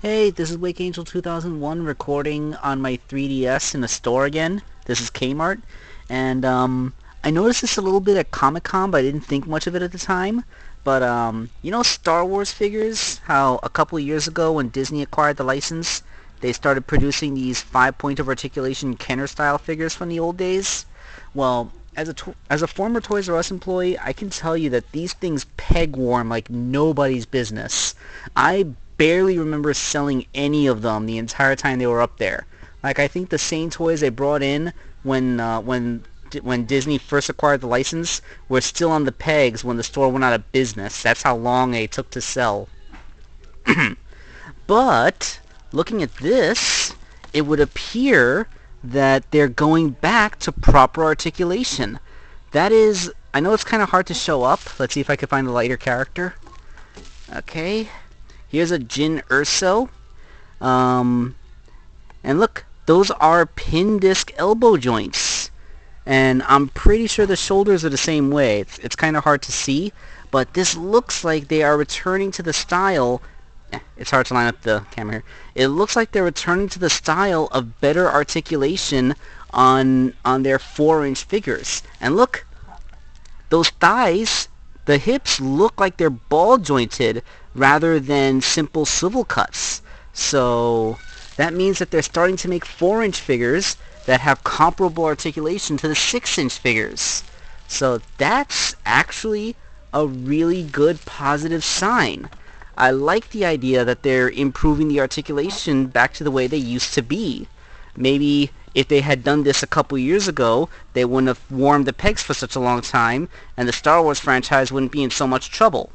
Hey, this is Wake Angel 2001 recording on my 3DS in a store again. This is Kmart, and I noticed this a little bit at Comic-Con, but I didn't think much of it at the time. But you know Star Wars figures? How a couple of years ago when Disney acquired the license, they started producing these 5-point of articulation Kenner-style figures from the old days? Well, as a former Toys R Us employee, I can tell you that these things peg warm like nobody's business. I barely remember selling any of them the entire time they were up there. Like I think the same toys they brought in when Disney first acquired the license were still on the pegs when the store went out of business. That's how long they took to sell. But looking at this, it would appear that they're going back to proper articulation. That is, I know it's kind of hard to show up. Let's see if I can find a lighter character. Okay, here's a Jin Urso. And look, those are pin disc elbow joints. And I'm pretty sure the shoulders are the same way. It's kind of hard to see, but this looks like they are returning to the style. It's hard to line up the camera here. It looks like they're returning to the style of better articulation on their 4-inch figures. And look, those thighs, the hips look like they're ball jointed rather than simple swivel cuts. So that means that they're starting to make 4-inch figures that have comparable articulation to the 6-inch figures. So that's actually a really good positive sign. I like the idea that they're improving the articulation back to the way they used to be. Maybe if they had done this a couple years ago, they wouldn't have warmed the pegs for such a long time, and the Star Wars franchise wouldn't be in so much trouble.